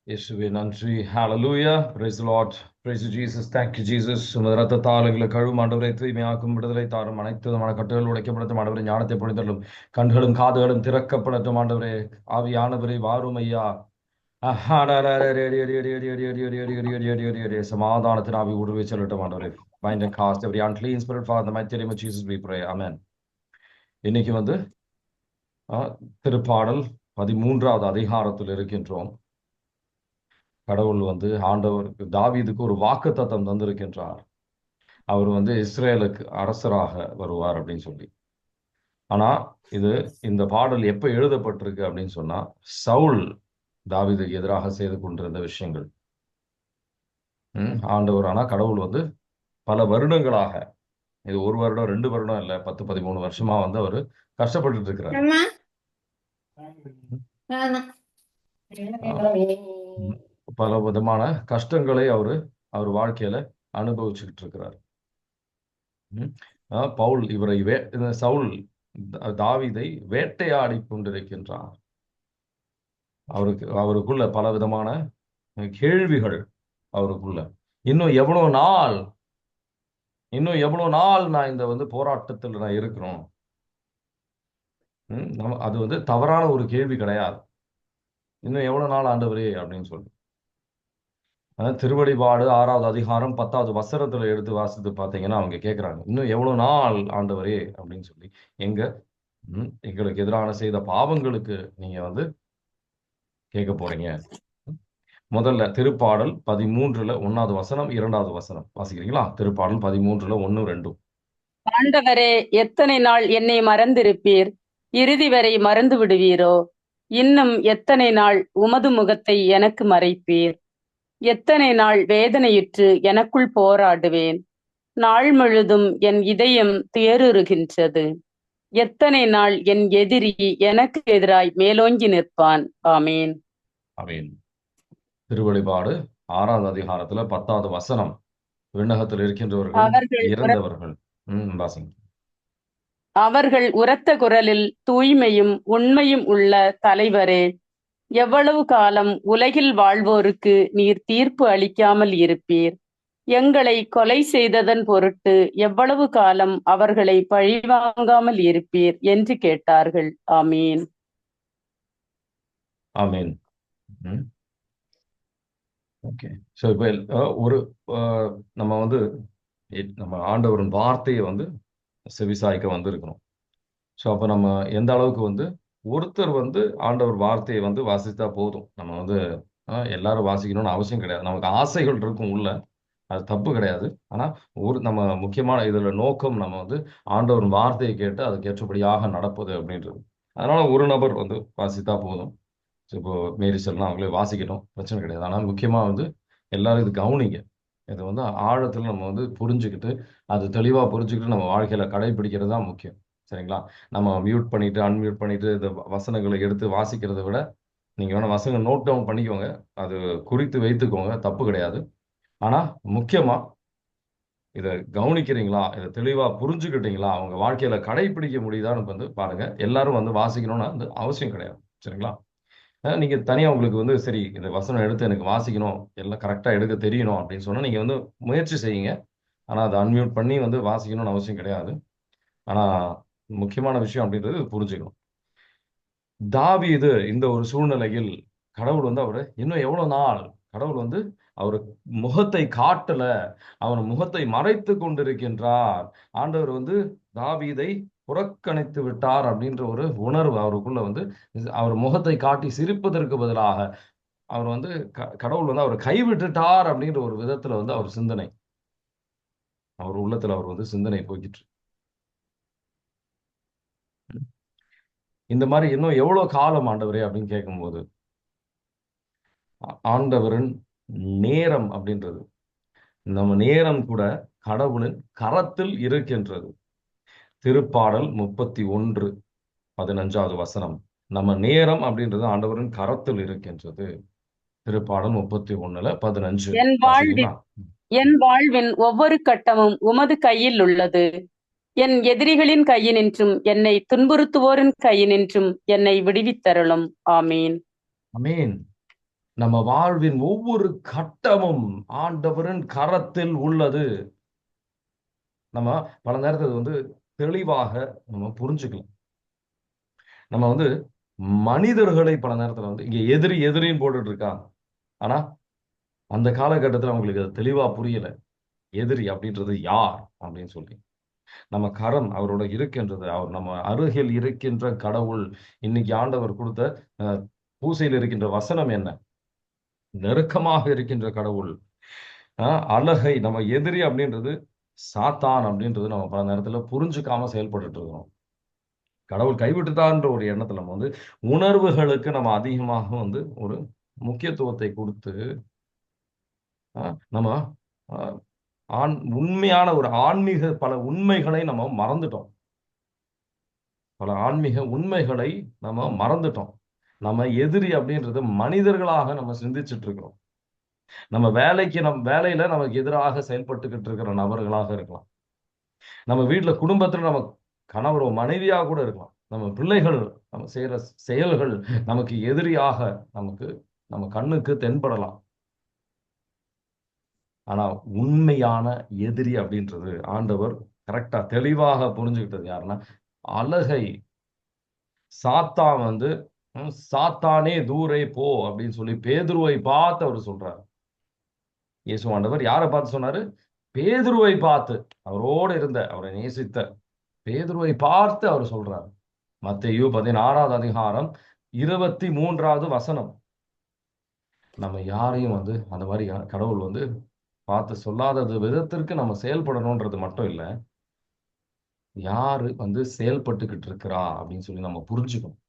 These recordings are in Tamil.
இயேசுவே நன்றி. ஹalleluya. Praise the Lord. Praise you, Jesus. Thank you, Jesus. உமது இரத்தத்தால் எங்களை கழுவும் ஆண்டவரை, தூய்மையாக்கும், விடுதலை தாரும், அனைத்து விதமான கட்டுகள் உடைக்கப்படட்டும் ஆண்டவரே. ஞானத்தை பொழிந்தருளும், கண்களும் காதுகளும் திறக்கப்படட்டும் ஆண்டவரே. ஆவியானவரே வாரும் ஐயா. சமாதானத்தின் ஆவி ஊடுருவி செல்லட்டும் ஆண்டவரே. Bind and cast every unclean spirit, Father, in the mighty name of Jesus we pray. Amen. இன்னைக்கு திருப்பாடல் 13வது அதிகாரத்தில் இருக்கின்றோம். கடவுள் ஆண்டவருக்கு தாவீதுக்கு ஒரு வாக்குத்தத்தம் தந்திருக்கின்றார். அவர் இஸ்ரேலுக்கு அரசராக வருவார் அப்படின்னு சொல்லி. ஆனா இந்த பாடல் எப்ப எழுதப்பட்டிருக்கு அப்படின்னு சொன்னா, சவுல் தாவீதுக்கு எதிராக செய்து கொண்டிருந்த விஷயங்கள். ஆண்டவர் ஆனா கடவுள் பல வருடங்களாக, இது 1 வருடம் 2 வருடம் இல்ல, 10-13 வருஷமா அவரு கஷ்டப்பட்டு இருக்கிறார். பல விதமான கஷ்டங்களை அவர் வாழ்க்கையில அனுபவிச்சுக்கிட்டு இருக்கிறார். பவுல் சவுல் தாவீதை வேட்டையாடி கொண்டிருக்கின்றார். அவருக்குள்ள பல விதமான கேள்விகள் அவருக்குள்ள. இன்னும் எவ்வளவு நாள் நான் இந்த போராட்டத்தில் நான் இருக்கிறோம். அது தவறான ஒரு கேள்வி கிடையாது. இன்னும் எவ்வளவு நாள் ஆண்டவரே அப்படின்னு சொல்லி. திருவெளிப்பாடு 6வது அதிகாரம் 10வது வசனத்துல எடுத்து வாசித்து பார்த்தீங்கன்னா அவங்க கேட்கிறாங்க, இன்னும் எவ்வளவு நாள் ஆண்டவரே அப்படின்னு சொல்லி. எங்களுக்கு எதிரான செய்த பாவங்களுக்கு நீங்க கேட்க போறீங்க. முதல்ல திருப்பாடல் 13ல 1வது வசனம் 2வது வசனம் வாசிக்கிறீங்களா? திருப்பாடல் 13ல 1, 2. ஆண்டவரே, எத்தனை நாள் என்னை மறந்திருப்பீர்? இறுதி வரை மறந்து விடுவீரோ? இன்னும் எத்தனை நாள் உமது முகத்தை எனக்கு மறைப்பீர்? எத்தனை நாள் வேதனையுற்று எனக்குள் போராடுவேன்? நாள் முழுதும் என் இதயம் துயருறுகின்றது. எத்தனை நாள் என் எதிரி எனக்கு எதிராய் மேலோங்கி நிற்பான்? ஆமீன். ஆமீன். திருவெளிப்பாடு 6வது அதிகாரத்துல 10வது வசனம், விண்ணகத்தில் இருக்கின்றவர்கள் இறந்தவர்கள். அவர்கள் உரத்த குரலில், தூய்மையும் உண்மையும் உள்ள தலைவரே, எவ்வளவு காலம் உலகில் வாழ்வோருக்கு நீர் தீர்ப்பு அளிக்காமல் இருப்பீர்? எங்களை கொலை செய்ததன் பொருட்டு எவ்வளவு காலம் அவர்களை பழிவாங்காமல் இருப்பீர் என்று கேட்டார்கள். ஆமீன். ஆமீன். ஓகே. ஸோ இப்போ நம்ம ஆண்டவரின் வார்த்தையை செவிசாய்க்க வந்திருக்கணும். ஸோ அப்போ நம்ம எந்த அளவுக்கு ஒருத்தர் ஆண்டவர் வார்த்தையை வாசித்தா போதும். நம்ம எல்லாரும் வாசிக்கணும்னு அவசியம் கிடையாது. நமக்கு ஆசைகள் இருக்கும் உள்ள, அது தப்பு கிடையாது. ஆனால் நம்ம முக்கியமான இதுல நோக்கம் நம்ம ஆண்டவரின் வார்த்தையை கேட்டு அதுக்கு ஏற்றபடியாக நடப்பது அப்படின்றது. அதனால ஒரு நபர் வாசித்தா போதும். இப்போ மேரி சொல்லலாம், அவங்களே வாசிக்கணும், பிரச்சனை கிடையாது. ஆனால் முக்கியமாக எல்லாரும் இது கவனிங்க. இதை ஆழத்தில் நம்ம புரிஞ்சுக்கிட்டு, அது தெளிவாக புரிஞ்சுக்கிட்டு நம்ம வாழ்க்கையில் கடைபிடிக்கிறது தான் முக்கியம். சரிங்களா? நம்ம மியூட் பண்ணிட்டு அன்மியூட் பண்ணிட்டு இந்த வசனங்களை எடுத்து வாசிக்கிறத விட நீங்கள் வேணால் வசனம் நோட் டவுன் பண்ணிக்கோங்க, அது குறித்து வைத்துக்கோங்க, தப்பு கிடையாது. ஆனால் முக்கியமாக இதை கவனிக்கிறீங்களா, இதை தெளிவாக புரிஞ்சுக்கிட்டீங்களா, அவங்க வாழ்க்கையில் கடைபிடிக்க முடியுதான்னு பாருங்கள். எல்லாரும் வாசிக்கணும்னு அவசியம் கிடையாது. சரிங்களா? நீங்கள் தனியாக உங்களுக்கு சரி இந்த வசனம் எடுத்து எனக்கு வாசிக்கணும், எல்லாம் கரெக்டாக எடுக்க தெரியணும் அப்படின்னு சொன்னால் நீங்கள் முயற்சி செய்யுங்க. ஆனால் அதை அன்மியூட் பண்ணி வாசிக்கணும்னு அவசியம் கிடையாது. ஆனால் முக்கியமான விஷயம் அப்படின்றது புரிஞ்சுக்கணும். தாவீது இந்த ஒரு சூழ்நிலையில் கடவுள் அவரை இன்னும் எவ்வளவு நாள், கடவுள் அவர் முகத்தை காட்டல, அவர் முகத்தை மறைத்து கொண்டிருக்கின்றார். ஆண்டவர் தாவீதை புறக்கணித்து விட்டார் அப்படின்ற ஒரு உணர்வு அவருக்குள்ள அவர் முகத்தை காட்டி சிரிப்பதற்கு பதிலாக அவர் கடவுள் அவர் கைவிட்டுட்டார் அப்படின்ற ஒரு விதத்துல அவர் சிந்தனை, அவர் உள்ளத்துல அவர் சிந்தனை போய்கிட்டு. இந்த மாதிரி இன்னும் எவ்வளவு காலம் ஆண்டவரே அப்படின்னு கேட்கும்போது, ஆண்டவரின் நேரம் அப்படின்றது, நம்ம நேரம் கூட கடவுளின் கரத்தில் இருக்கின்றது. திருப்பாடல் 31 15வது வசனம், நம்ம நேரம் அப்படின்றது ஆண்டவரின் கரத்தில் இருக்கின்றது. திருப்பாடல் 31ல 15. என் வாழ்வின் ஒவ்வொரு கட்டமும் உமது கையில் உள்ளது. என் எதிரிகளின் கையினின்றும் என்னை துன்புறுத்துவோரின் கையினின்றும் என்னை விடுவித்தருளும். ஆமீன். ஆமீன். நம்ம வாழ்வின் ஒவ்வொரு கட்டமும் ஆண்டவரின் கரத்தில் உள்ளது. நம்ம பல நேரத்தில் வந்து தெளிவாக நம்ம புரிஞ்சுக்கலாம். நம்ம வந்து மனிதர்களை பல நேரத்துல வந்து இங்க எதிரி எதிரின்னு போட்டுட்டு இருக்காங்க. ஆனா அந்த காலகட்டத்துல அவங்களுக்கு அது தெளிவா புரியல. எதிரி அப்படின்றது யார் அப்படின்னு சொல்லி. நம்ம கரம் அவரோட இருக்கின்றது. அவர் நம்ம அருகில் இருக்கின்ற கடவுள். இன்னைக்கு ஆண்டவர் கொடுத்த பூசையில் இருக்கின்ற வசனம் என்ன? நெருக்கமாக இருக்கின்ற கடவுள். அழகை நம்ம எதிரி அப்படின்றது சாத்தான் அப்படின்றது நம்ம பல நேரத்துல புரிஞ்சுக்காம செயல்பட்டுட்டு இருக்கிறோம். கடவுள் கைவிட்டுட்டான்ற ஒரு எண்ணத்துல நம்ம வந்து உணர்வுகளுக்கு நம்ம அதிகமாக வந்து ஒரு முக்கியத்துவத்தை கொடுத்து நம்ம உண்மையான ஒரு ஆன்மீக பல உண்மைகளை நம்ம மறந்துட்டோம். பல ஆன்மீக உண்மைகளை நம்ம மறந்துட்டோம். நம்ம எதிரி அப்படின்றது மனிதர்களாக நம்ம சிந்திச்சுட்டு இருக்கிறோம். நம்ம வேலையில நமக்கு எதிராக செயல்பட்டுக்கிட்டு இருக்கிற நபர்களாக இருக்கலாம். நம்ம வீட்டுல குடும்பத்துல நம்ம கணவரோ மனைவியா கூட இருக்கலாம். நம்ம பிள்ளைகள் நம்ம செய்யற செயல்கள் நமக்கு எதிரியாக நமக்கு நம்ம கண்ணுக்கு தென்படலாம். ஆனா உண்மையான எதிரி அப்படின்றது ஆண்டவர் கரெக்டா தெளிவாக புரிஞ்சுக்கிட்டது யாருன்னா அழகை. சாத்தான் வந்து சாத்தானே தூரே போ அப்படின்னு சொல்லி பேதுருவை பார்த்து அவர் சொல்றாரு. இயேசு ஆண்டவர் யாரை பார்த்து சொன்னாரு? பேதுருவை பார்த்து, அவரோடு இருந்த அவரை நேசித்த பேதுருவை பார்த்து அவர் சொல்றாரு. மத்தேயு 16வது அதிகாரம் 23வது வசனம். நம்ம யாரையும் வந்து அந்த மாதிரி கடவுள் வந்து பார்த்து சொல்லாதது விதத்திற்கு நம்ம செயல்படணும்ன்றது மட்டும் இல்ல, யாரு வந்து செயல்பட்டுக்கிட்டு இருக்கிறா அப்படின்னு சொல்லி நம்ம புரிஞ்சுக்கணும்.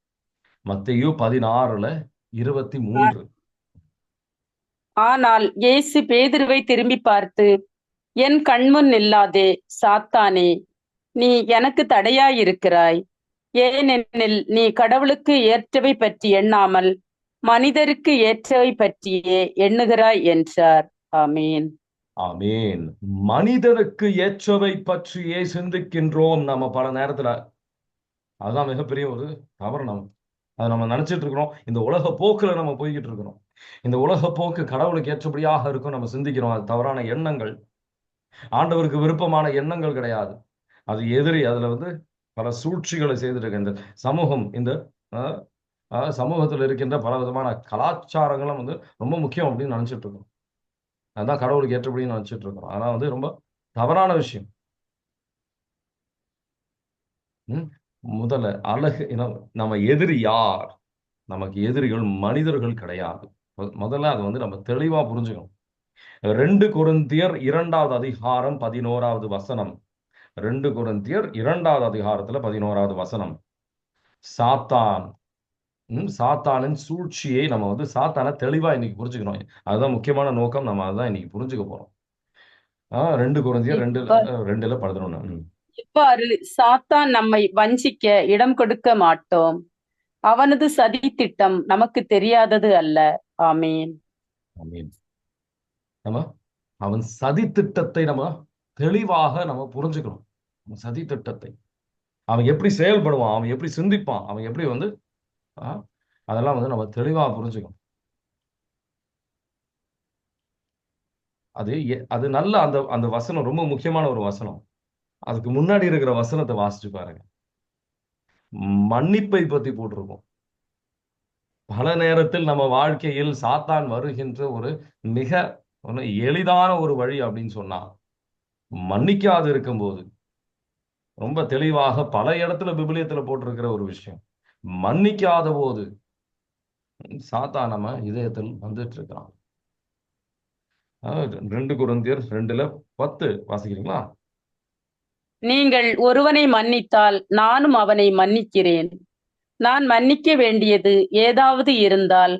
மத்தேயு 16:23. ஆனால் இயேசு பேதுருவை திரும்பி பார்த்து, என் கண்முன் நில்லாதே சாத்தானே, நீ எனக்கு தடையாயிருக்கிறாய். ஏனெனில் நீ கடவுளுக்கு ஏற்றவை பற்றி எண்ணாமல் மனிதருக்கு ஏற்றவை பற்றியே எண்ணுகிறாய் என்றார். ஆமீன். ஆமீன். மனிதருக்கு ஏற்றவை பற்றியே சிந்திக்கின்றோம் நம்ம பல நேரத்துல. அதுதான் மிகப்பெரிய ஒரு தவறு. அதை நம்ம நினைச்சிட்டு இருக்கிறோம். இந்த உலக போக்குல நம்ம போய்கிட்டு இருக்கிறோம். இந்த உலக போக்கு கடவுளுக்கு ஏற்றபடியாக இருக்கும் நம்ம சிந்திக்கிறோம். அது தவறான எண்ணங்கள். ஆண்டவருக்கு விருப்பமான எண்ணங்கள் கிடையாது. அது எதிரி. அதுல வந்து பல சூழ்ச்சிகளை செய்திருக்க இந்த சமூகம், இந்த சமூகத்தில் இருக்கின்ற பல விதமான கலாச்சாரங்களும் வந்து ரொம்ப முக்கியம் அப்படின்னு நினைச்சிட்டு இருக்கோம். அதுதான் கடவுளுக்கு ஏற்றபடின்னு நினைச்சிட்டு இருக்கிறோம். ஆனா வந்து ரொம்ப தவறான விஷயம். முதல்ல அழகு. நம்ம எதிரி யார்? நமக்கு எதிரிகள் மனிதர்கள் கிடையாது. முதல்ல அதை வந்து நம்ம தெளிவா புரிஞ்சுக்கணும். 2 கொரிந்தியர் 2வது அதிகாரம் 11வது வசனம். 2 கொரிந்தியர் 2வது அதிகாரத்துல 11வது வசனம். சாத்தானின் சூழ்ச்சியை நம்ம வந்து சாத்தான தெளிவா இன்னைக்கு புரிஞ்சுக்கணும். அதுதான் முக்கியமான நோக்கம். நம்ம அதுதான் இன்னைக்கு புரிஞ்சுக்க போறோம். 2 கொரிந்தியர் 2:11. இவ்வாறு சாத்தான் நம்மை வஞ்சிக்க இடம் கொடுக்க மாட்டோம். அவனது சதி திட்டம் நமக்கு தெரியாதது அல்ல. ஆமீன். ஆமீன். நம்ம அவன் சதி திட்டத்தை நம்ம தெளிவாக நம்ம புரிஞ்சுக்கணும். சதி திட்டத்தை அவன் எப்படி செயல்படுவான், அவன் எப்படி சிந்திப்பான், அவன் எப்படி வந்து அதெல்லாம் வந்து நம்ம தெளிவா புரிஞ்சுக்கணும். அது நல்ல அந்த அந்த வசனம் ரொம்ப முக்கியமான ஒரு வசனம். அதுக்கு முன்னாடி இருக்கிற வசனத்தை வாசிச்சு பாருங்க. மன்னிப்பை பத்தி போட்டிருக்கோம். பல நேரத்தில் நம்ம வாழ்க்கையில் சாத்தான் வருகின்ற ஒரு மிக எளிதான ஒரு வழி அப்படின்னு சொன்னா மன்னிக்காது இருக்கும்போது. ரொம்ப தெளிவாக பல இடத்துல விபிலியத்துல போட்டிருக்கிற ஒரு விஷயம். மன்னிக்காத போது சாத்தான் நம்ம இதயத்தில் வந்துட்டு இருக்கிறான். 2 கொரிந்தியர் 2:10 வாசிக்கிறீங்களா? நீங்கள் ஒருவனை மன்னித்தால் நானும் அவனை மன்னிக்கிறேன். நான் மன்னிக்க வேண்டியது ஏதாவது இருந்தால்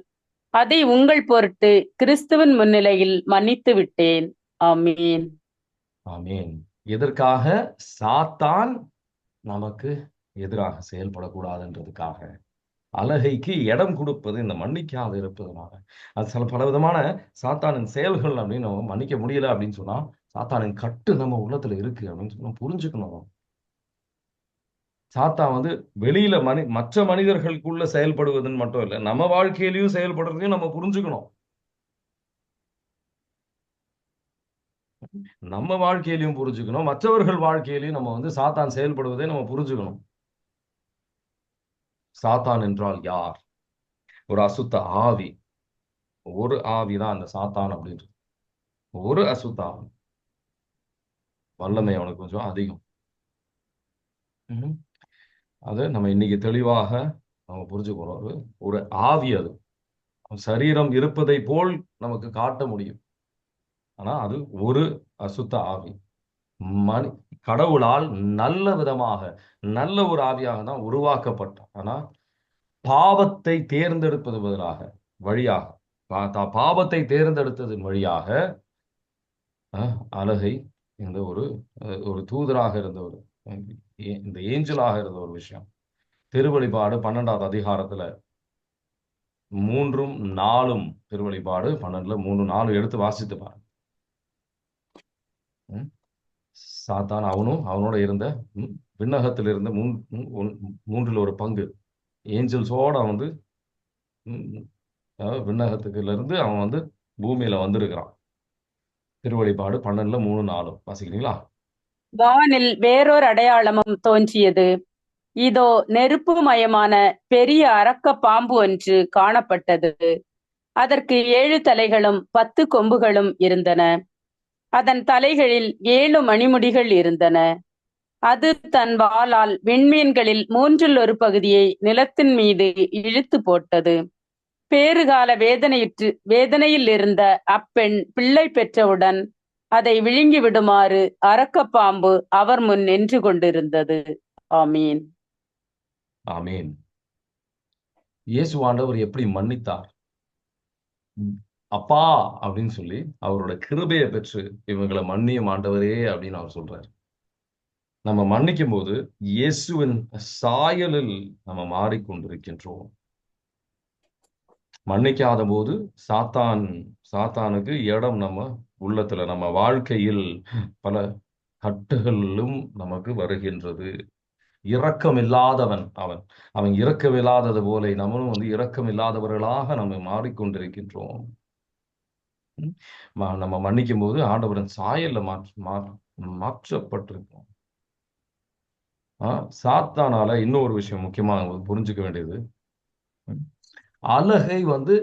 அதை உங்கள் பொருட்டு கிறிஸ்துவின் முன்னிலையில் மன்னித்து விட்டேன். ஆமீன். ஆமீன். எதற்காக? சாத்தான் நமக்கு எதிராக செயல்படக்கூடாதுன்றதுக்காக. அழகைக்கு இடம் கொடுப்பது இந்த மன்னிக்காது இருப்பதனால. அது சில பல விதமான சாத்தானின் செயல்கள் அப்படின்னு நம்ம மன்னிக்க முடியல அப்படின்னு சொன்னா சாத்தானின் கட்டு நம்ம உள்ளத்துல இருக்கு அப்படின்னு சொன்னா புரிஞ்சுக்கணும். சாத்தான் வந்து வெளியில மற்ற மனிதர்களுக்குள்ள செயல்படுவதுன்னு மட்டும் இல்லை, நம்ம வாழ்க்கையிலையும் செயல்படுறதையும் நம்ம புரிஞ்சுக்கணும். நம்ம வாழ்க்கையிலையும் புரிஞ்சுக்கணும், மற்றவர்கள் வாழ்க்கையிலையும் நம்ம வந்து சாத்தான் செயல்படுவதை நம்ம புரிஞ்சுக்கணும். சாத்தான் என்றால் யார்? ஒரு அசுத்த ஆவி. ஒரு ஆவிதான் அந்த சாத்தான் அப்படின்றது. ஒரு அசுத்த ஆவி. வல்லமை அவனுக்கு கொஞ்சம் அதிகம். ம்ஹும். அது நம்ம இன்னைக்கு தெளிவாக நம்ம புரிஞ்சுக்கணும். ஒரு ஆவி அது. சரீரம் இருப்பதை போல் நமக்கு காட்ட முடியும். ஆனா அது ஒரு அசுத்த ஆவி. மனி கடவுளால் நல்ல விதமாக நல்ல ஒரு ஆவியாக தான் உருவாக்கப்பட்டார். ஆனா பாவத்தை தேர்ந்தெடுப்பது பதிலாக வழியாக பாவத்தை தேர்ந்தெடுத்ததன் வழியாக அழகை இந்த ஒரு தூதராக இருந்த ஒரு இந்த ஏஞ்சலாக இருந்த ஒரு விஷயம். திருவெளிப்பாடு 12வது அதிகாரத்துல 3ம் 4ம் திருவெளிப்பாடு 12ல 3 4 எடுத்து வாசித்து பாருங்க. சாத்தான் அவனும் அவனோட இருந்த விண்ணகத்தில் இருந்த மூன்றில் ஒரு பங்கு ஏஞ்சல்ஸோட வந்து விண்ணகத்துக்குள்ள இருந்து அவன் வந்து பூமியில வந்திருக்கிறான். திருவெளிப்பாடு 12ல 3 4 வாசிக்கிறீங்களா? வானில் வேறொரு அடையாளமும் தோன்றியது. இதோ நெருப்புமயமான பெரிய அரக்க பாம்பு ஒன்று காணப்பட்டது. அதற்கு 7 தலைகளும் 10 கொம்புகளும் இருந்தன. அதன் தலைகளில் 7 மணிமுடிகள் இருந்தன. அது தன் வாளால் விண்மீன்களில் 1/3 பகுதியை நிலத்தின் மீது இழுத்து போட்டது. பேறுகால வேதனையில் இருந்த அப்பெண் பிள்ளை பெற்றவுடன் அதை விழுங்கி விடுமாறு அரக்கப்பாம்பு அவர் முன் நின்று கொண்டிருந்தது. ஆமீன். ஆமீன். இயேசு ஆண்டவர் எப்படி மன்னித்தார்? அப்பா அப்படின்னு சொல்லி அவரோட கிருபையை பெற்று இவங்களை மன்னியும் ஆண்டவரே அப்படின்னு அவர் சொல்றாரு. நம்ம மன்னிக்கும் போது இயேசுவின் சாயலில் நம்ம மாறிக்கொண்டிருக்கின்றோம். மன்னிக்காத போது சாத்தானுக்கு இடம் நம்ம உள்ளத்துல, நம்ம வாழ்க்கையில் பல கட்டுகளும் நமக்கு வருகின்றது. இரக்கம் இல்லாதவன் அவன் அவன் இரக்கமில்லாதது போல நம்மளும் வந்து இரக்கம் இல்லாதவர்களாக நம்ம மாறிக்கொண்டிருக்கின்றோம். நம்ம மன்னிக்கும் போது ஆண்டவரின் சாயல்ல மாற்றப்பட்டிருக்கோம். சாத்தானால இன்னொரு விஷயம் முக்கியமா புரிஞ்சுக்க வேண்டியது, அழகை வந்து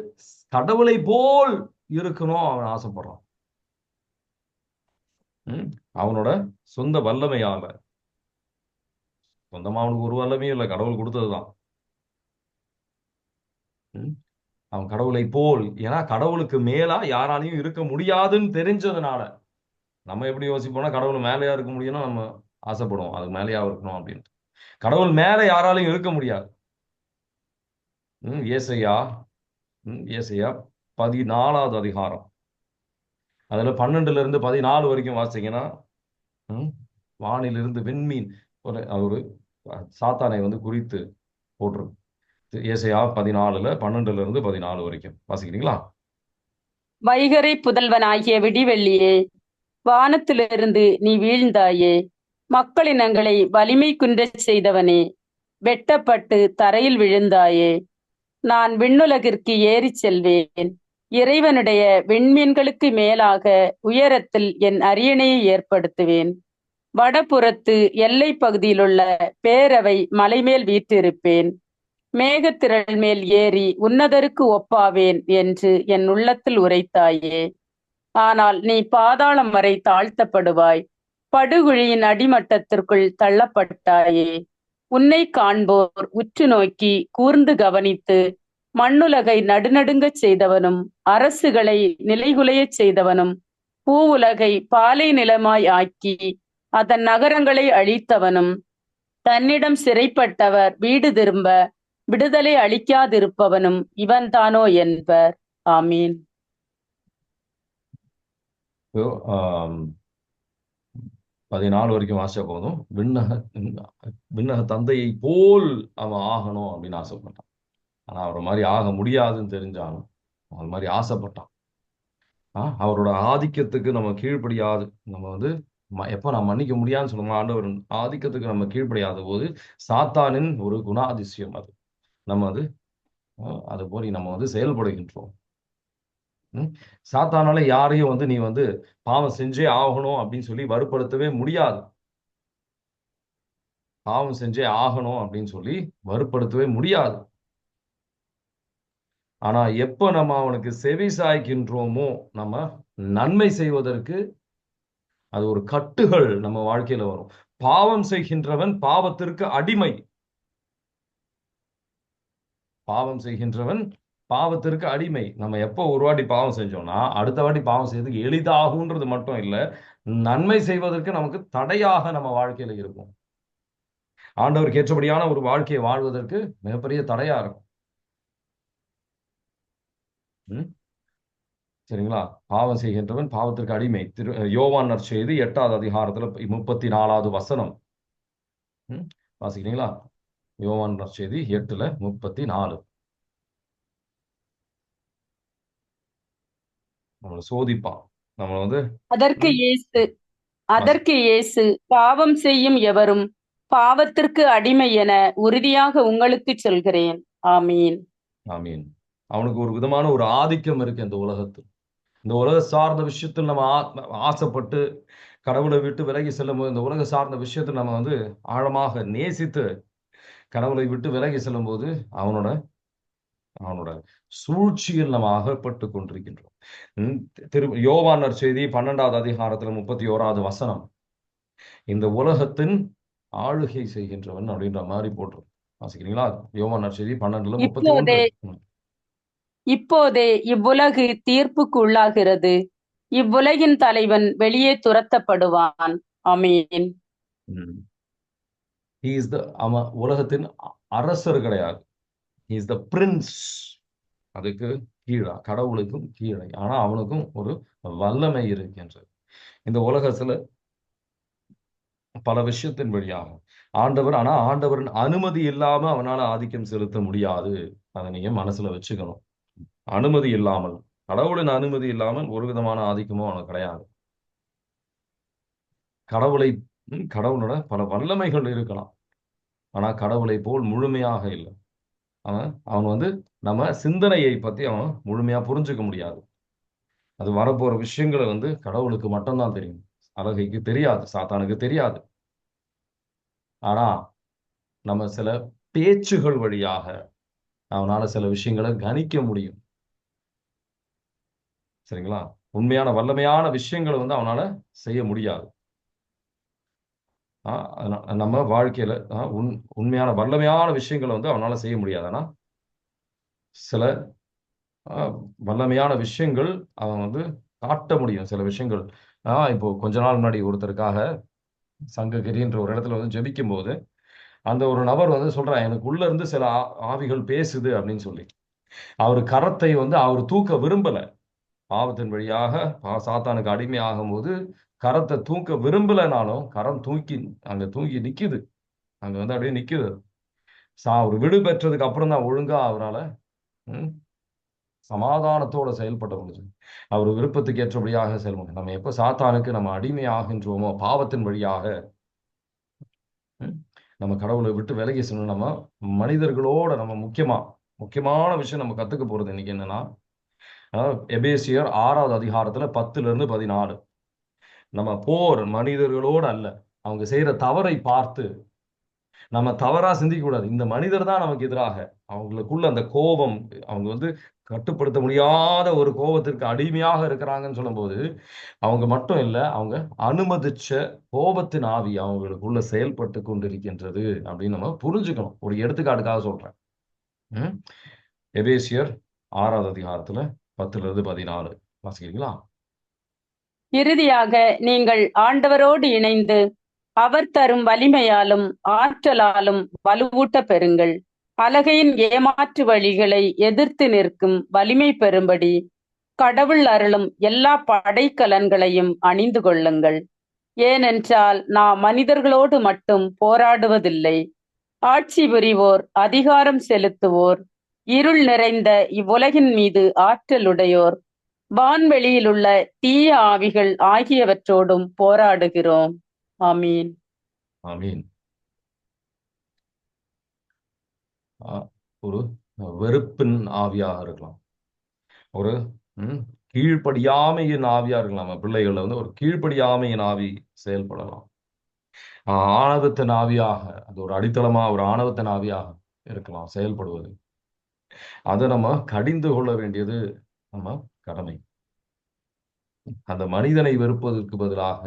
கடவுளை போல் இருக்கணும் அவன் ஆசைப்படுறான். அவனோட சொந்த வல்லமையால. சொந்தமா அவனுக்கு ஒரு வல்லமையும் இல்லை, கடவுள் கொடுத்ததுதான். அவன் கடவுளை போல், ஏன்னா கடவுளுக்கு மேலா யாராலையும் இருக்க முடியாதுன்னு தெரிஞ்சதுனால. நம்ம எப்படி யோசிப்போம்னா கடவுள் மேலேயா இருக்க முடியும்னா நம்ம ஆசைப்படுவோம், அதுக்கு மேலேயா இருக்கணும் அப்படின்ட்டு. கடவுள் மேல யாராலையும் இருக்க முடியாது. ஏசையா 14வது அதிகாரம் அதுல 12ல இருந்து 14 வரைக்கும் வாசிங்கன்னா, வானிலிருந்து விண்மீன் ஒரு சாத்தானை வந்து குறித்து போட்டிருக்கு. ஏசையா 14ல 12ல இருந்து 14 வரைக்கும் வாசிக்கிறீங்களா? வைகறை புதல்வனாகிய விடிவெள்ளியே, வானத்திலிருந்து நீ வீழ்ந்தாயே. மக்களினங்களை வலிமை குன்றச் செய்தவனே, வெட்டப்பட்டு தரையில் விழுந்தாயே. நான் விண்ணுலகிற்கு ஏறிச் செல்வேன். இறைவனுடைய விண்மீன்களுக்கு மேலாக உயரத்தில் என் அரியணையை ஏற்படுத்துவேன். வடபுறத்து எல்லை பகுதியிலுள்ள பேரவை மலைமேல் வீற்றிருப்பேன். மேகத்திரள் மேல் ஏறி உன்னதருக்கு ஒப்பாவேன் என்று என் உள்ளத்தில் உரைத்தாயே. ஆனால் நீ பாதாளம் வரை தாழ்த்தப்படுவாய், படுகுழியின் அடிமட்டத்திற்குள் தள்ளப்பட்டாயே. உன்னை காண்போர் உற்று நோக்கி கூர்ந்து கவனித்து, மண்ணுலகை நடுநடுங்கச் செய்தவனும் அரசுகளை நிலைகுலையச் செய்தவனும் பூவுலகை பாலை நிலமாய் ஆக்கி அதன் நகரங்களை அழித்தவனும் தன்னிடம் சிறைப்பட்டவர் வீடு திரும்ப விடுதலை அளிக்காதிருப்பவனும் இவன்தானோ என்பர். ஆமீன். 14 வரைக்கும் வாசிச்ச போதும் விண்ணக தந்தையை போல் அவன் ஆகணும் அப்படின்னு ஆசைப்பட்டான். ஆனா அவரை மாதிரி ஆக முடியாதுன்னு தெரிஞ்சாலும் அது மாதிரி ஆசைப்பட்டான். அவரோட ஆதிக்கத்துக்கு நம்ம கீழ்ப்படியாது. நம்ம வந்து எப்ப நான் மன்னிக்க முடியாதுன்னு சொல்லுவோம், ஆண்டவர் ஆதிக்கத்துக்கு நம்ம கீழ்ப்படியாத போது சாத்தானின் ஒரு குணாதிசயம் அது. நம்ம அது போல நம்ம வந்து செயல்படுகின்றோம். ம்? சாத்தானால யாரையும் வந்து நீ வந்து பாவம் செஞ்சே ஆகணும் அப்படின்னு சொல்லி வற்புறுத்தவே முடியாது. பாவம் செஞ்சே ஆகணும் அப்படின்னு சொல்லி வற்புறுத்தவே முடியாது. ஆனா எப்ப நம்ம அவனுக்கு செவி சாய்க்கின்றோமோ, நம்ம நன்மை செய்வதற்கு அது ஒரு கட்டுகள் நம்ம வாழ்க்கையில வரும். பாவம் செய்கின்றவன் பாவத்திற்கு அடிமை. பாவம் செய்கின்றவன் பாவத்திற்கு அடிமை. நம்ம எப்போ ஒரு வாட்டி பாவம் செஞ்சோம்னா, அடுத்த வாட்டி பாவம் செய்யறதுக்கு எளிதாகுன்றது மட்டும் இல்ல, நன்மை செய்வதற்கு நமக்கு தடையாக நம்ம வாழ்க்கையில இருக்கும். ஆண்டவருக்கு ஏற்றபடியான ஒரு வாழ்க்கையை வாழ்வதற்கு மிகப்பெரிய தடையா இருக்கும். ம்? சரிங்களா? பாவம் செய்கின்றவன் பாவத்திற்கு அடிமை. யோவான் நற்செய்தி 8வது அதிகாரத்துல 34வது வசனம். ம்? வாசிக்கிறீங்களா? யோவான் நற்செய்தி 8:34. நம்மளை சோதிப்பான். நம்ம வந்து அதற்கு ம், இயேசு வாசி. அதற்கு இயேசு பாவம் செய்யும் எவரும் பாவத்திற்கு அடிமை என உறுதியாக உங்களுக்குச் சொல்கிறேன். ஆமீன். ஆமீன். அவனுக்கு ஒரு விதமான ஒரு ஆதிக்கம் இருக்கு இந்த உலகத்தில். இந்த உலக சார்ந்த விஷயத்தில் நம்ம ஆசைப்பட்டு கடவுளை விட்டு விலகி செல்லும் போது, இந்த உலக சார்ந்த விஷயத்தில் நம்ம வந்து ஆழமாக நேசித்து கடவுளை விட்டு விலகி செல்லும் போது அவனோட அவனோட சூழ்ச்சியில் நம்ம அகப்பட்டு கொண்டிருக்கின்றோம். ம், யோவான் நற்செய்தி 12வது அதிகாரத்துல 31வது வசனம். இந்த உலகத்தின் ஆளுகை செய்கின்றவன் அப்படின்ற மாதிரி போட்டுரும். வாசிக்கிறீங்களா? யோவான் நற்செய்தி 12:31. இப்போதே இப்போதே இவ்வுலகு தீர்ப்புக்கு உள்ளாகிறது. இவ்வுலகின் தலைவன் வெளியே துரத்தப்படுவான். ஆமீன். அவன் உலகத்தின் அரசர் கிடையாது. He is the prince. அதுக்கு கீழா, கடவுளுக்கும் கீழே. ஆனா அவனுக்கும் ஒரு வல்லமை இருக்கின்றது. இந்த உலகத்துல பல விஷயத்தின் வழியாக ஆனா ஆண்டவரின் அனுமதி இல்லாம அவனால ஆதிக்கம் செலுத்த முடியாது. அதை நீங்க மனசுல வச்சுக்கணும். அனுமதி இல்லாமல், கடவுளின் அனுமதி இல்லாமல் ஒரு விதமான ஆதிக்கமும் அவனுக்கு கிடையாது. கடவுளை கடவுளோட பல வல்லமைகள் இருக்கலாம். ஆனா கடவுளை போல் முழுமையாக இல்லை. அவன் அவன் வந்து நம்ம சிந்தனையை பத்தி அவன் முழுமையா புரிஞ்சுக்க முடியாது. அது வரப்போற விஷயங்களை வந்து கடவுளுக்கு மட்டும்தான் தெரியும். அழகைக்கு தெரியாது, சாத்தானுக்கு தெரியாது. ஆனா நம்ம சில பேச்சுகள் வழியாக அவனால சில விஷயங்களை கணிக்க முடியும். சரிங்களா? உண்மையான வல்லமையான விஷயங்களை வந்து அவனால செய்ய முடியாது. நம்ம வாழ்க்கையில உண்மையான வல்லமையான விஷயங்களை வந்து அவனால செய்ய முடியாது. ஆனா சில வல்லமையான விஷயங்கள் அவன் வந்து காட்ட முடியும். சில விஷயங்கள் இப்போ கொஞ்ச நாள் முன்னாடி ஒருத்தருக்காக சங்ககிரின்ற ஒரு இடத்துல வந்து ஜெபிக்கும் போது அந்த ஒரு நபர் வந்து சொல்றான், எனக்கு உள்ள இருந்து சில ஆவிகள் பேசுது அப்படின்னு சொல்லி. அவர் கரத்தை வந்து அவர் தூக்க விரும்பல. பாவத்தின் வழியாக சாத்தானுக்கு அடிமை ஆகும்போது கரத்தை தூக்க விரும்பலனாலும் கரம் தூக்கி அங்க தூக்கி நிக்குது. அங்க வந்து அப்படியே நிக்குது. அவர் விடு பெற்றதுக்கு அப்புறம் தான் ஒழுங்கா அவரால சமாதானத்தோட செயல்பட முடியும். அவர் விருப்பத்துக்கு ஏற்றபடியாக செயல்படும். நம்ம எப்ப சாத்தானுக்கு நம்ம அடிமை ஆகின்றோமோ பாவத்தின் வழியாக நம்ம கடவுளை விட்டு விலகி செல்லணும். நம்ம மனிதர்களோட நம்ம முக்கியமான விஷயம் நம்ம கத்துக்க போறது இன்னைக்கு என்னன்னா, எபேசியர் 6வது அதிகாரத்துல 10-14. நம்ம போர் மனிதர்களோடு அல்ல. அவங்க செய்யற தவறை பார்த்து நம்ம தவறா சிந்திக்க கூடாது. இந்த மனிதர் தான் நமக்கு எதிராக. அவங்களுக்குள்ள அந்த கோபம், அவங்க வந்து கட்டுப்படுத்த முடியாத ஒரு கோபத்திற்கு அடிமையாக இருக்கிறாங்கன்னு சொல்லும்போது, அவங்க மட்டும் இல்ல, அவங்க அனுமதிச்ச கோபத்தின் ஆவி அவங்களுக்குள்ள செயல்பட்டு கொண்டிருக்கின்றது அப்படின்னு நம்ம புரிஞ்சுக்கணும். ஒரு எடுத்துக்காட்டுக்காக சொல்றேன். ம்? எபேசியர் 6வது அதிகாரத்துல 10-14 வாசிக்கிறீங்களா? இறுதியாக நீங்கள் ஆண்டவரோடு இணைந்து அவர் தரும் வலிமையாலும் ஆற்றலாலும் வலுவூட்ட பெறுங்கள். அலகையின் ஏமாற்று வழிகளை எதிர்த்து நிற்கும் வலிமை பெறும்படி கடவுள் அருளும் எல்லா படைக்கலன்களையும் அணிந்து கொள்ளுங்கள். ஏனென்றால் நாம் மனிதர்களோடு மட்டும் போராடுவதில்லை. ஆட்சி புரிவோர், அதிகாரம் செலுத்துவோர், இருள் நிறைந்த இவ்வுலகின் மீது ஆற்றலுடையோர், வான்வெளியில் உள்ள தீய ஆவிகள் ஆகியவற்றோடும் போராடுகிறோம். ஆமீன். ஆமீன். ஒரு வெறுப்பின் ஆவியாக இருக்கலாம். ஒரு கீழ்ப்படியாமையின் ஆவியா இருக்கலாம். நம்ம பிள்ளைகள்ல வந்து ஒரு கீழ்ப்படியாமையின் ஆவி செயல்படலாம். ஆணவத்தின் ஆவியாக, அது ஒரு அடித்தளமா ஒரு ஆணவத்தின் ஆவியாக இருக்கலாம் செயல்படுவது. அதை நம்ம கடிந்து கொள்ள வேண்டியது நம்ம கடமை. அந்த மனிதனை வெறுப்பதற்கு பதிலாக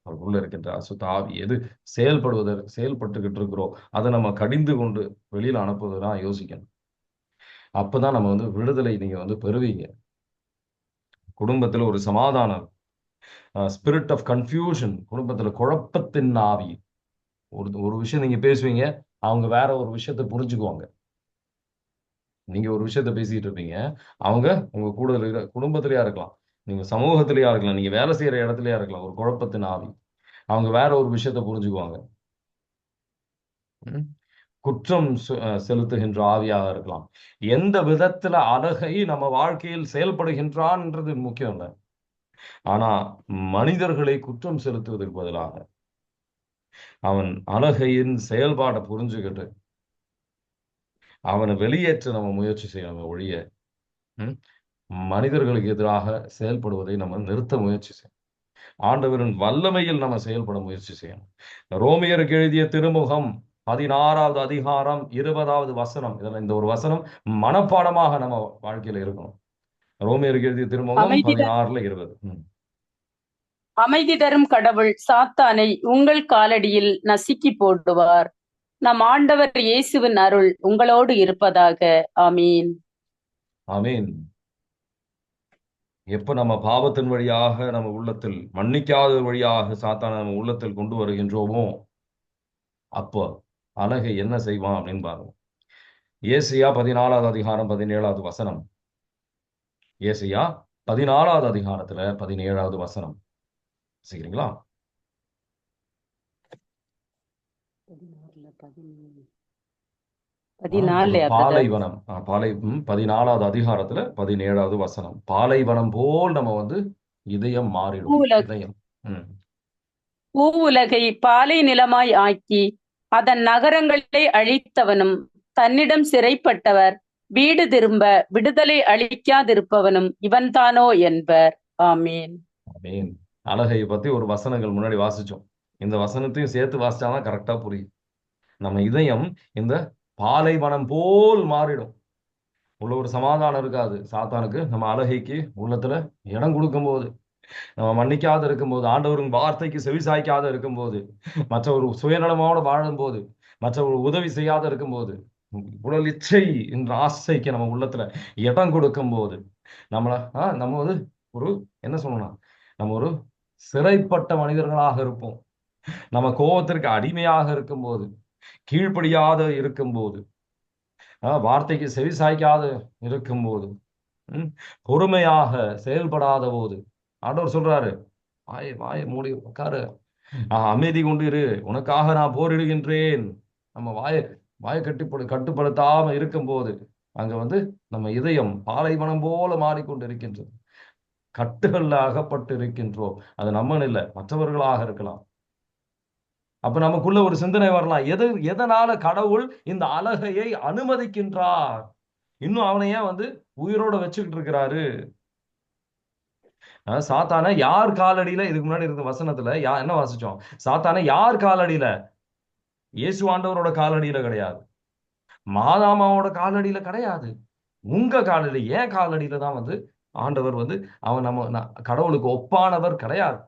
அவருக்குள்ள இருக்கின்ற அசுத்த ஆவி எது செயல்பட்டுக்கிட்டு இருக்கிறோம், அதை நம்ம கடிந்து கொண்டு வெளியில அனுப்புவதுதான் யோசிக்கணும். அப்பதான் நம்ம வந்து விடுதலை நீங்க வந்து பெறுவீங்க. குடும்பத்துல ஒரு சமாதானம், ஸ்பிரிட் ஆஃப் கன்ஃபியூஷன், குடும்பத்துல குழப்பத்தின் ஆவி. ஒரு ஒரு விஷயம் நீங்க பேசுவீங்க, அவங்க வேற ஒரு விஷயத்தை புரிஞ்சுக்குவாங்க. நீங்க ஒரு விஷயத்த பேசிட்டு இருப்பீங்க, அவங்க உங்க கூட இருக்கிற குடும்பத்திலேயா இருக்கலாம், நீங்க சமூகத்திலேயா இருக்கலாம், நீங்க வேலை செய்யற இடத்துலயா இருக்கலாம். ஒரு குழப்பத்தின் ஆவி, அவங்க வேற ஒரு விஷயத்த புரிஞ்சுக்குவாங்க. ம்? குற்றம் செலுத்துகின்ற ஆவியாக இருக்கலாம். எந்த விதத்துல அழகை நம்ம வாழ்க்கையில் செயல்படுகின்றான்ன்றது முக்கியம் இல்லை. ஆனா மனிதர்களை குற்றம் செலுத்துவதற்கு பதிலாக அவன் அழகையின் செயல்பாடை புரிஞ்சுக்கிட்டு அவனை வெளியேற்ற நம்ம முயற்சி செய்யணும் ஒழிய, ம், மனிதர்களுக்கு எதிராக செயல்படுவதை நம்ம நிறுத்த முயற்சி செய்யணும். ஆண்டவரின் வல்லமையில் நம்ம செயல்பட முயற்சி செய்யணும். ரோமியருக்கு எழுதிய திருமுகம் 16வது அதிகாரம் 20வது வசனம், இதுல இந்த ஒரு வசனம் மனப்பாடமாக நம்ம வாழ்க்கையில இருக்கணும். ரோமியருக்கு எழுதிய திருமுகம் அமைதி 16:20. அமைதி தரும் கடவுள் சாத்தானை உங்கள் காலடியில் நசுக்கி போடுவார். நம் ஆண்டவர் இயேசுவின் அருள் உங்களோடு இருப்பதாக. ஆமீன். ஆமீன். எப்ப நம்ம பாவத்தின் வழியாக நம்ம உள்ளத்தில் மன்னிக்காத வழியாக சாத்தான நம்ம உள்ளத்தில் கொண்டு வருகின்றோமோ, அப்போ அழகை என்ன செய்வான் அப்படின்னு பாருங்க. ஏசியா 14வது அதிகாரம் 17வது வசனம். ஏசியா 14வது அதிகாரத்துல 17வது வசனம் சரிங்களா? 14 ஒரு பாலைவனம், 14வது அதிகாரத்துல 17வது வசனம். பாலைவனம் போல் நம்ம வந்து இதயம் மாறிடும். இதயம் பூவுலகை பாலை நிலமாய் ஆக்கி அதன் நகரங்களை அழித்தவனும் தன்னிடம் சிறைப்பட்டவர் வீடு திரும்ப விடுதலை அளிக்காதிருப்பவனும் இவன்தானோ என்பர். ஆமீன். ஆமீன். அழகை பத்தி ஒரு வசனங்கள் முன்னாடி வாசிச்சோம். இந்த வசனத்தையும் சேர்த்து வாசிச்சாதான் கரெக்டா புரியும். நம்ம இதயம் இந்த பாலைவனம் போல் மாறிடும். உள்ள ஒரு சமாதானம் இருக்காது. சாத்தானுக்கு நம்ம அழகைக்கு உள்ளத்துல இடம் கொடுக்கும் போது, நம்ம மன்னிக்காத இருக்கும்போது, ஆண்டவரின் வார்த்தைக்கு செவிசாய்க்காத இருக்கும்போது, மற்ற ஒரு சுயநலமோட வாழும்போது, மற்ற ஒரு உதவி செய்யாத இருக்கும்போது, உடல் இச்சை என்ற ஆசைக்கு நம்ம உள்ளத்துல இடம் கொடுக்கும் போது, நம்ம வந்து ஒரு என்ன சொல்லணும், நம்ம ஒரு சிறைப்பட்ட மனிதர்களாக இருப்போம். நம்ம கோபத்திற்கு அடிமையாக இருக்கும்போது, கீழ்ப்படியாத இருக்கும்போது, வார்த்தைக்கு செவிசாய்க்காத இருக்கும்போது, பொறுமையாக செயல்படாத போது, ஆண்டவர் சொல்றாரு, வாயை மூடி உட்காரு, அமைதி கொண்டு இரு, உனக்காக நான் போரிடுகின்றேன். நம்ம வாயை கட்டுப்படுத்தாம இருக்கும்போது அங்க வந்து நம்ம இதயம் பாலைவனம் போல மாறிக்கொண்டு இருக்கின்றது. கட்டுகள்ல அகப்பட்டு இருக்கின்றோம். அது நம்மன் இல்லை, மற்றவர்களாக இருக்கலாம். அப்ப நமக்குள்ள ஒரு சிந்தனை வரலாம், எதனால கடவுள் இந்த அழகையை அனுமதிக்கின்றார்? இன்னும் அவனை ஏன் வந்து உயிரோட வச்சுக்கிட்டு இருக்கிறாரு? சாத்தான யார் காலடியில, இதுக்கு முன்னாடி இருந்த வசனத்துல என்ன வாசிச்சோம்? சாத்தான யார் காலடியில? இயேசு ஆண்டவரோட காலடியில கிடையாது, மாதாமாவோட காலடியில கிடையாது, உங்க காலடி, ஏன் காலடியில தான் வந்து ஆண்டவர் வந்து அவன் நம்ம கடவுளுக்கு ஒப்பானவர் கிடையாது.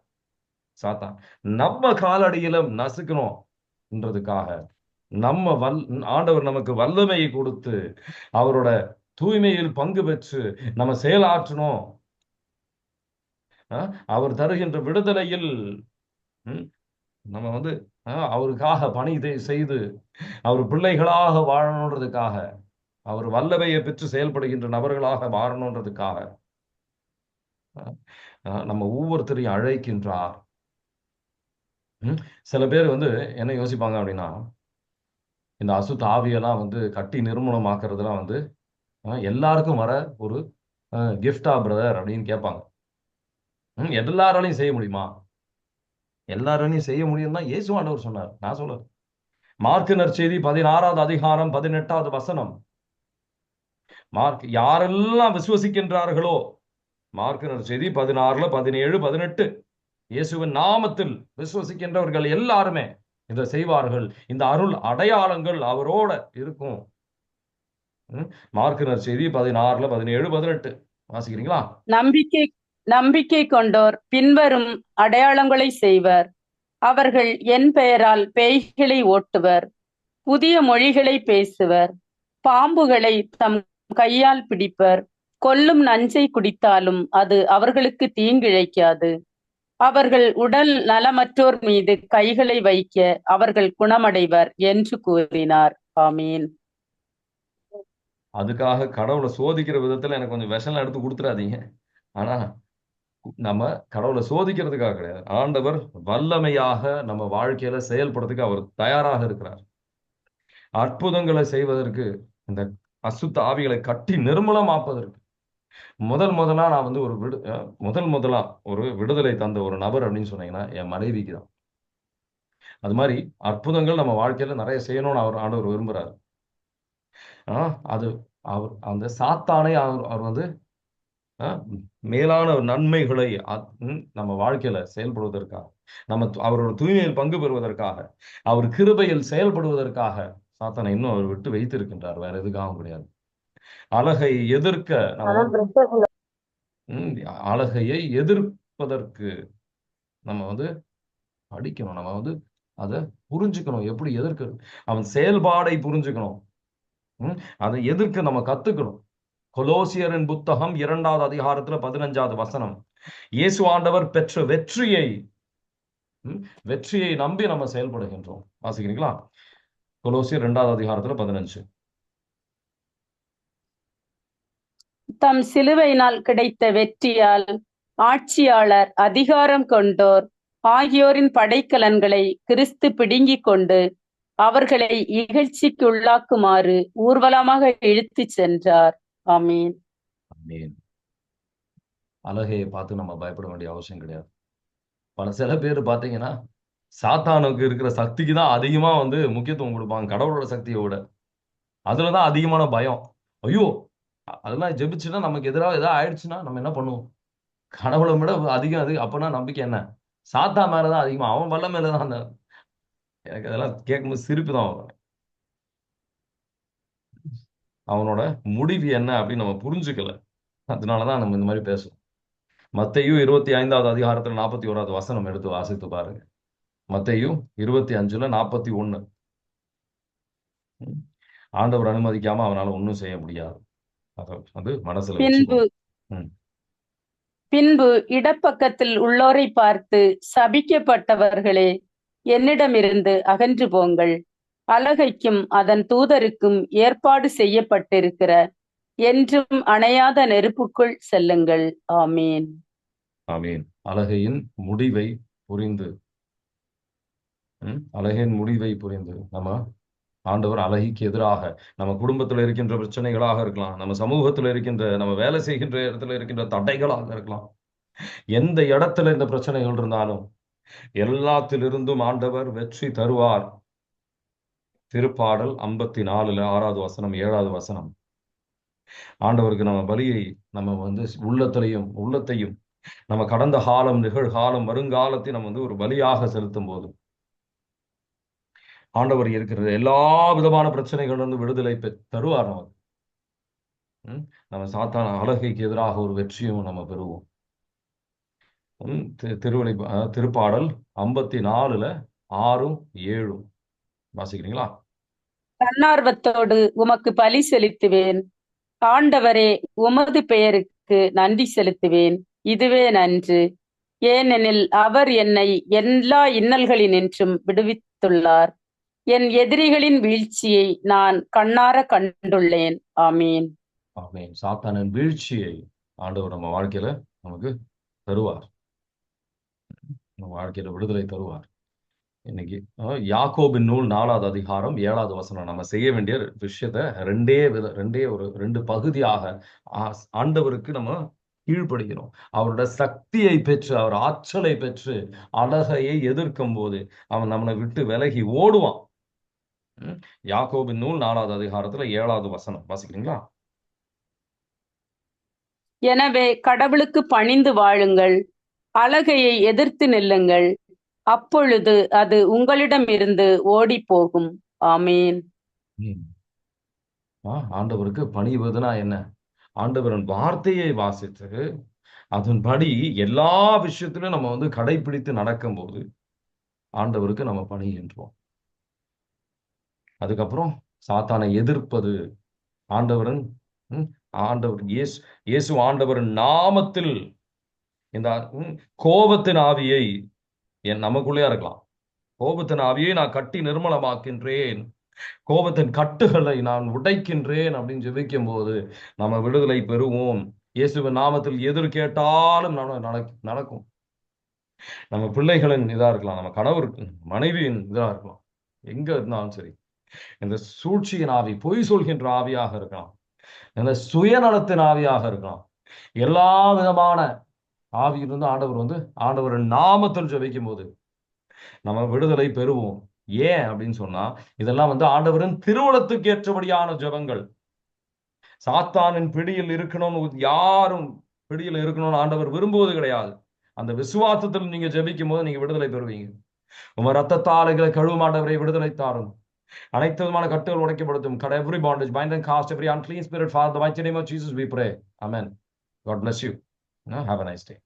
சாத்தான் நம்ம காலடியில நசுக்கணும்ன்றதுக்காக நம்ம ஆண்டவர் நமக்கு வல்லமையை கொடுத்து அவரோட தூய்மையில் பங்கு பெற்று நம்ம செயலாற்றணும். அவர் தருகின்ற விடுதலையில் நம்ம வந்து அவருக்காக பணி செய்து அவர் பிள்ளைகளாக வாழணுன்றதுக்காக, அவர் வல்லமையை பெற்று செயல்படுகின்ற நபர்களாக வாழணுன்றதுக்காக நம்ம ஒவ்வொருத்தரையும் அழைக்கின்றார். சில பேர் வந்து என்ன யோசிப்பாங்க அப்படின்னா, இந்த அசுத்த ஆவியெல்லாம் வந்து கட்டி நிர்மூலமாக்குறதுலாம் வந்து எல்லாருக்கும் வர ஒரு கிஃப்டா பிரதர் அப்படின்னு கேட்பாங்க. எல்லாராலையும் செய்ய முடியுமா? எல்லாராலையும் செய்ய முடியும் தான் இயேசு ஆண்டவர் சொன்னார், நான் சொல்றேன். மார்க்கு நற்செய்தி 16வது அதிகாரம் 18வது வசனம். யாரெல்லாம் விசுவசிக்கின்றார்களோ மார்க்கு நற்செய்தி 16, 17, 18. இயேசுவின் நாமத்தில் விசுவசிக்கின்றவர்கள் எல்லாருமே இதை செய்வார்கள். இந்த அருள் அடையாளங்கள் அவரோட இருக்கும். மார்க்கு நற்செய்தி 16, 17, 18 வாசிக்கிறீங்களா? நம்பிக்கை நம்பிக்கை கொண்டோர் பின்வரும் அடையாளங்களை செய்வர். அவர்கள் என் பெயரால் பேய்களை ஓட்டுவர், புதிய மொழிகளை பேசுவர், பாம்புகளை தம் கையால் பிடிப்பர், கொல்லும் நஞ்சை குடித்தாலும் அது அவர்களுக்கு தீங்கிழைக்காது. அவர்கள் உடல் நலமற்றோர் மீது கைகளை வைக்க அவர்கள் குணமடைவர் என்று கூறினார். ஆமீன். அதுக்காக கடவுளை சோதிக்கிற விதத்துல எனக்கு கொஞ்சம் விஷம் எடுத்து கொடுத்துடாதீங்க. ஆனா நம்ம கடவுளை சோதிக்கிறதுக்காக கிடையாது. ஆண்டவர் வல்லமையாக நம்ம வாழ்க்கையில செயல்படுறதுக்கு அவர் தயாராக இருக்கிறார். அற்புதங்களை செய்வதற்கு, இந்த அசுத்த ஆவிகளை கட்டி நிர்மூலமாப்பதற்கு முதலா நான் வந்து முதலா ஒரு விடுதலை தந்த ஒரு நபர் அப்படின்னு சொன்னீங்கன்னா என் மனைவிக்கு தான். அது மாதிரி அற்புதங்கள் நம்ம வாழ்க்கையில நிறைய செய்யணும்னு ஆண்டவர் விரும்புறாரு. அது அவர் அந்த சாத்தானை அவர் வந்து மேலான நன்மைகளை நம்ம வாழ்க்கையில செயல்படுவதற்காக, அவரோட தூய்மையில் பங்கு பெறுவதற்காக, அவர் கிருபையில் செயல்படுவதற்காக சாத்தானை இன்னும் அவர் விட்டு வைத்திருக்கின்றார். வேற எதுக்காகவும் கிடையாது. அழகை எதிர்க்க அழகையை எதிர்ப்பதற்கு நம்ம வந்து படிக்கணும். நம்ம வந்து அதை புரிஞ்சுக்கணும். எப்படி எதிர்க்க, அவன் செயல்பாடை புரிஞ்சுக்கணும். அதை எதிர்க்க நம்ம கத்துக்கணும். கொலோசியரின் புத்தகம் 2வது அதிகாரத்துல 15வது வசனம். இயேசு ஆண்டவர் பெற்ற வெற்றியை நம்பி நம்ம செயல்படுகின்றோம். வாசிக்கிறீங்களா? கொலோசியர் 2வது அதிகாரத்துல 15. தம் சிலுவையினால் கிடைத்த வெற்றியால் ஆட்சியாளர், அதிகாரம் கொண்டோர் ஆகியோரின் படைக்கலன்களை கிறிஸ்து பிடுங்கிக் கொண்டு அவர்களை இகழ்ச்சிக்கு உள்ளாக்குமாறு ஊர்வலமாக இழுத்துச் சென்றார். ஆமீன். ஆமீன். அழகையை பார்த்து நம்ம பயப்பட வேண்டிய அவசியம் கிடையாது. சில பேர் பார்த்தீங்கன்னா சாத்தானுக்கு இருக்கிற சக்திக்கு தான் அதிகமா வந்து முக்கியத்துவம் கொடுப்பாங்க, கடவுளோட சக்தியை விட. அதுலதான் அதிகமான பயம். ஐயோ, அதெல்லாம் ஜெபிச்சுன்னா நமக்கு எதிராக ஏதாவது ஆயிடுச்சுன்னா நம்ம என்ன பண்ணுவோம்? கடவுளை விட அதிகம் அது. அப்பனா நம்பிக்கை என்ன? சாத்தா மேலதான் அதிகமா, அவன் வல்ல மேலதான். அந்த எனக்கு அதெல்லாம் கேட்கும்போது சிரிப்பு தான் வரும். அவனோட முடிவு என்ன அப்படின்னு நம்ம புரிஞ்சுக்கல. அதனாலதான் நம்ம இந்த மாதிரி பேசுவோம். மத்தேயு 25வது அதிகாரத்துல 41வது வசனம் எடுத்து வாசித்து பாருங்க. மத்தேயு 25:41. ஆண்டவர் அனுமதிக்காம அவனால ஒன்றும் செய்ய முடியாது. அது மனசுல வச்சுக்கணும். பின்பு இடப்பக்கத்தில் உள்ளோரை பார்த்து, சபிக்கப்பட்டவர்களே, என்னிடமிருந்து அகன்று போங்கள், அலகைக்கும் அதன் தூதருக்கும் ஏற்பாடு செய்யப்பட்டிருக்கிற என்றும் அணையாத நெருப்புக்குள் செல்லுங்கள். ஆமீன். ஆமீன். அலகையின் முடிவை புரிந்து நம்ம ஆண்டவர் அழகிக்கு எதிராக, நம்ம குடும்பத்தில் இருக்கின்ற பிரச்சனைகளாக இருக்கலாம், நம்ம சமூகத்தில் இருக்கின்ற, நம்ம வேலை செய்கின்ற இடத்துல இருக்கின்ற தடைகளாக இருக்கலாம், எந்த இடத்துல இந்த பிரச்சனைகள் இருந்தாலும் எல்லாத்திலிருந்தும் ஆண்டவர் வெற்றி தருவார். திருப்பாடல் 54 6வது வசனம் 7வது வசனம். ஆண்டவருக்கு நம்ம பலியை நம்ம வந்து உள்ளத்தையும் நம்ம கடந்த காலம், நிகழ்காலம், வருங்காலத்தை நம்ம வந்து ஒரு பலியாக செலுத்தும் போது ஆண்டவர் இருக்கிறது எல்லா விதமான பிரச்சனைகள் வந்து விடுதலை தருவார் நமக்கு. நம்ம சாத்தான அழகைக்கு எதிராக ஒரு வெற்றியும் நம்ம பெறுவோம். திருப்பாடல் 54 6 7 வாசிக்கிறீங்களா? தன்னார்வத்தோடு உமக்கு பலி செலுத்துவேன், ஆண்டவரே, உமது பெயருக்கு நன்றி செலுத்துவேன், இதுவே நன்று. ஏனெனில் அவர் என்னை எல்லா இன்னல்களினின்றும் விடுவித்துள்ளார். என் எதிரிகளின் வீழ்ச்சியை நான் கண்ணார கண்டுள்ளேன். ஆமீன். ஆமீன். சாத்தானின் வீழ்ச்சியை ஆண்டவர் நம்ம வாழ்க்கையில நமக்கு தருவார். நம்ம வாழ்க்கையில விடுதலை தருவார். இன்னைக்கு யாக்கோபின் நூல் 4வது அதிகாரம் 7வது வசனம். நம்ம செய்ய வேண்டிய விஷயத்த ரெண்டு பகுதியாக ஆண்டவருக்கு நம்ம கீழ்ப்படுகிறோம். அவரோட சக்தியை பெற்று, அவர் ஆற்றலை பெற்று அழகையை எதிர்க்கும் போது அவன் நம்மளை விட்டு விலகி ஓடுவான். யாக்கோபின் நூல் 4வது அதிகாரத்துல 7வது வசனம் வாசிக்கிறீங்களா? எனவே கடவுளுக்கு பணிந்து வாழுங்கள், அலகையை எதிர்த்து நில்லுங்கள், அப்பொழுது அது உங்களிடமிருந்து ஓடிப் போகும். ஆமீன். ம். ஆண்டவருக்கு பணிவதுனா என்ன? ஆண்டவரின் வார்த்தையை வாசித்து அதன்படி எல்லா விஷயத்திலும் நம்ம வந்து கடைபிடித்து நடக்கும்போது ஆண்டவருக்கு நம்ம பணிகின்றோம். அதுக்கப்புறம் சாத்தானை எதிர்ப்பது ஆண்டவரின் ம், ஆண்டவர் இயேசு ஆண்டவரின் நாமத்தில் இந்த கோபத்தின் ஆவியை நமக்குள்ளே இருக்கலாம். கோபத்தின் ஆவியை நான் கட்டி நிர்மலமாக்கின்றேன், கோபத்தின் கட்டுகளை நான் உடைக்கின்றேன் அப்படின்னு ஜெபிக்கும் போது நம்ம விடுதலை பெறுவோம். இயேசுவின் நாமத்தில் எதிர் கேட்டாலும் நடக்கும். நம்ம பிள்ளைகளின் இதா இருக்கலாம், நம்ம கணவர் மனைவியின் இதா இருக்கலாம், எங்க இருந்தாலும் சரி. இந்த சூழ்ச்சியின் ஆவி, பொய் சொல்கின்ற ஆவியாக இருக்கலாம், இந்த சுயநலத்தின் ஆவியாக இருக்கலாம், எல்லா விதமான ஆவியிலிருந்து ஆண்டவர் வந்து ஆண்டவரின் நாமத்தில் ஜெபிக்கும் போது நம்ம விடுதலை பெறுவோம். ஏன் அப்படின்னு சொன்னா, இதெல்லாம் வந்து ஆண்டவரின் திருவுளத்துக்கு ஏற்றபடியான ஜெபங்கள். சாத்தானின் பிடியில் இருக்கணும்னு யாரும் பிடியில் இருக்கணும்னு ஆண்டவர் விரும்புவது கிடையாது. அந்த விசுவாசத்தில் நீங்க ஜெபிக்கும் போது நீங்க விடுதலை பெறுவீங்க. உங்க ரத்தத்தால் எங்களை கழுவும் ஆண்டவரை விடுதலை தாரும். அனைத்து விதமான கட்டுகள் உடைக்கப்படுத்தும். Every bondage, bind and cast every unclean spirit, Father, the mighty name of Jesus we pray. Amen. God bless you. Have a nice day.